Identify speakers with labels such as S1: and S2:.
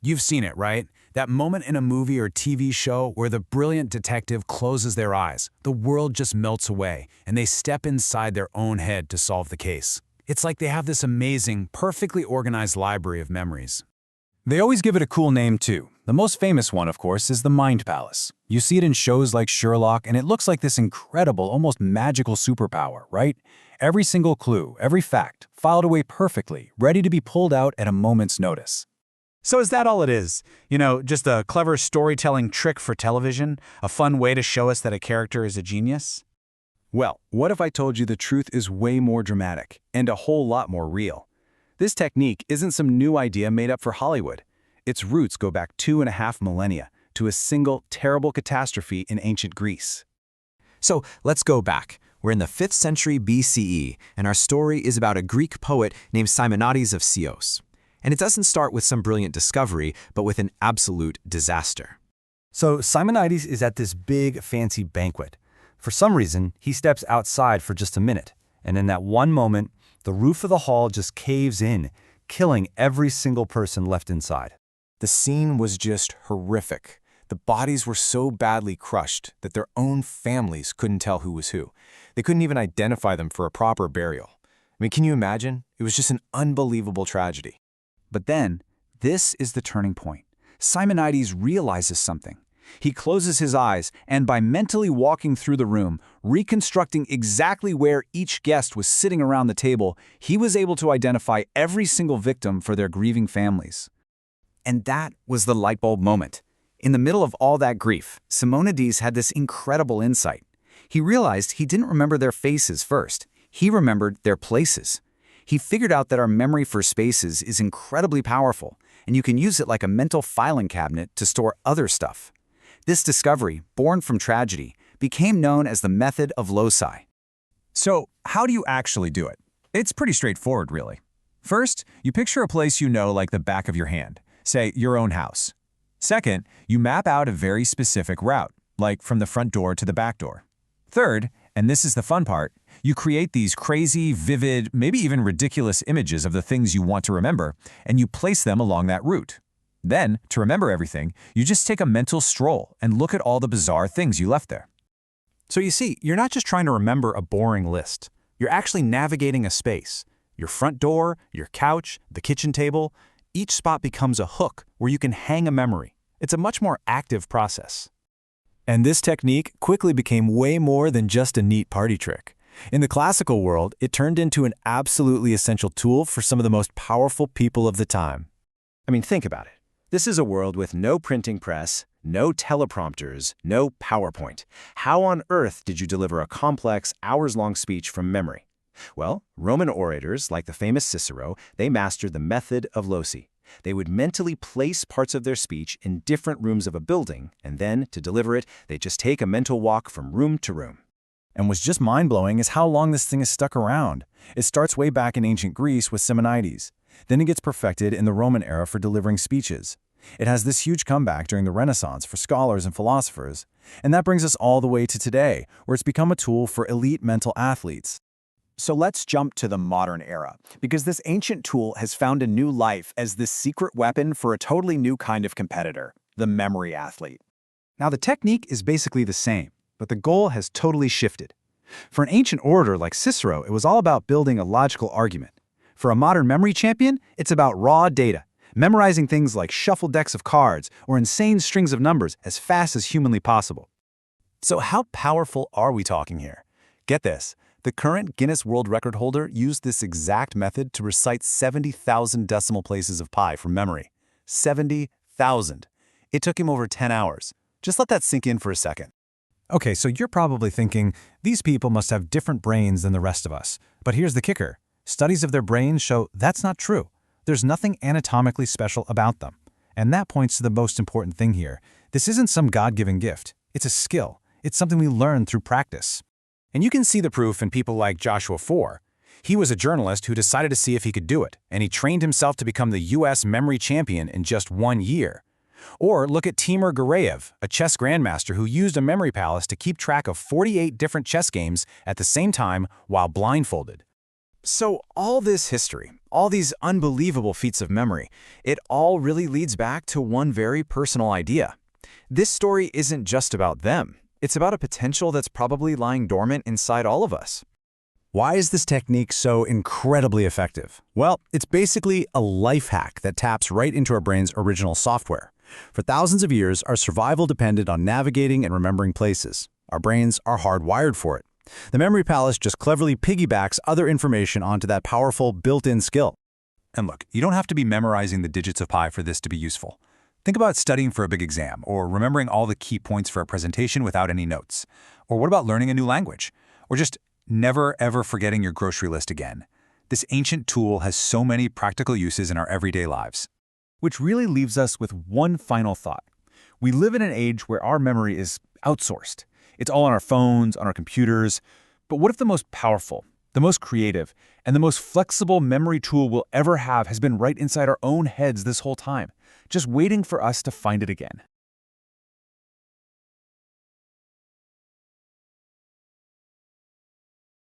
S1: You've seen it, right? That moment in a movie or TV show where the brilliant detective closes their eyes, the world just melts away, and they step inside their own head to solve the case. It's like they have this amazing, perfectly organized library of memories.
S2: They always give it a cool name too. The most famous one, of course, is the Mind Palace. You see it in shows like Sherlock, and it looks like this incredible, almost magical superpower, right? Every single clue, every fact, filed away perfectly, ready to be pulled out at a moment's notice.
S1: So is that all it is? Just a clever storytelling trick for television? A fun way to show us that a character is a genius?
S2: Well, what if I told you the truth is way more dramatic and a whole lot more real? This technique isn't some new idea made up for Hollywood. Its roots go back 2.5 millennia to a single terrible catastrophe in ancient Greece.
S3: So let's go back. We're in the 5th century BCE, and our story is about a Greek poet named Simonides of Chios. And it doesn't start with some brilliant discovery, but with an absolute disaster.
S4: So Simonides is at this big, fancy banquet. For some reason, he steps outside for just a minute, and in that one moment, the roof of the hall just caves in, killing every single person left inside.
S2: The scene was just horrific. The bodies were so badly crushed that their own families couldn't tell who was who. They couldn't even identify them for a proper burial. Can you imagine? It was just an unbelievable tragedy.
S5: But then, this is the turning point. Simonides realizes something. He closes his eyes, and by mentally walking through the room, reconstructing exactly where each guest was sitting around the table, he was able to identify every single victim for their grieving families. And that was the light bulb moment. In the middle of all that grief, Simonides had this incredible insight. He realized he didn't remember their faces first. He remembered their places. He figured out that our memory for spaces is incredibly powerful, and you can use it like a mental filing cabinet to store other stuff. This discovery, born from tragedy, became known as the method of loci.
S2: So, how do you actually do it? It's pretty straightforward, really. First, you picture a place you know like the back of your hand, say your own house. Second, you map out a very specific route, like from the front door to the back door. Third, and this is the fun part, you create these crazy, vivid, maybe even ridiculous images of the things you want to remember, and you place them along that route. Then, to remember everything, you just take a mental stroll and look at all the bizarre things you left there.
S6: So you see, you're not just trying to remember a boring list. You're actually navigating a space. Your front door, your couch, the kitchen table, each spot becomes a hook where you can hang a memory. It's a much more active process.
S2: And this technique quickly became way more than just a neat party trick. In the classical world, it turned into an absolutely essential tool for some of the most powerful people of the time.
S4: Think about it. This is a world with no printing press, no teleprompters, no PowerPoint. How on earth did you deliver a complex, hours-long speech from memory? Well, Roman orators, like the famous Cicero, they mastered the method of loci. They would mentally place parts of their speech in different rooms of a building, and then, to deliver it, they'd just take a mental walk from room to room.
S2: And what's just mind-blowing is how long this thing has stuck around. It starts way back in ancient Greece with Simonides. Then it gets perfected in the Roman era for delivering speeches. It has this huge comeback during the Renaissance for scholars and philosophers. And that brings us all the way to today, where it's become a tool for elite mental athletes.
S5: So let's jump to the modern era, because this ancient tool has found a new life as this secret weapon for a totally new kind of competitor, the memory athlete. Now, the technique is basically the same, but the goal has totally shifted. For an ancient orator like Cicero, it was all about building a logical argument. For a modern memory champion, it's about raw data, memorizing things like shuffled decks of cards or insane strings of numbers as fast as humanly possible.
S2: So how powerful are we talking here? Get this. The current Guinness World Record holder used this exact method to recite 70,000 decimal places of pi from memory. 70,000. It took him over 10 hours. Just let that sink in for a second. Okay, so you're probably thinking, these people must have different brains than the rest of us. But here's the kicker. Studies of their brains show that's not true. There's nothing anatomically special about them. And that points to the most important thing here. This isn't some God-given gift. It's a skill. It's something we learn through practice. And you can see the proof in people like Joshua 4. He was a journalist who decided to see if he could do it, and he trained himself to become the U.S. memory champion in just 1 year. Or look at Timur Gareev, a chess grandmaster who used a memory palace to keep track of 48 different chess games at the same time while blindfolded.
S3: So all this history, all these unbelievable feats of memory, it all really leads back to one very personal idea. This story isn't just about them. It's about a potential that's probably lying dormant inside all of us.
S2: Why is this technique so incredibly effective? Well, it's basically a life hack that taps right into our brain's original software. For thousands of years, our survival depended on navigating and remembering places. Our brains are hardwired for it. The Memory Palace just cleverly piggybacks other information onto that powerful built-in skill.
S6: And look, you don't have to be memorizing the digits of pi for this to be useful. Think about studying for a big exam, or remembering all the key points for a presentation without any notes. Or what about learning a new language? Or just never ever forgetting your grocery list again. This ancient tool has so many practical uses in our everyday lives.
S5: Which really leaves us with one final thought. We live in an age where our memory is outsourced. It's all on our phones, on our computers. But what if the most powerful, the most creative, and the most flexible memory tool we'll ever have has been right inside our own heads this whole time, just waiting for us to find it again?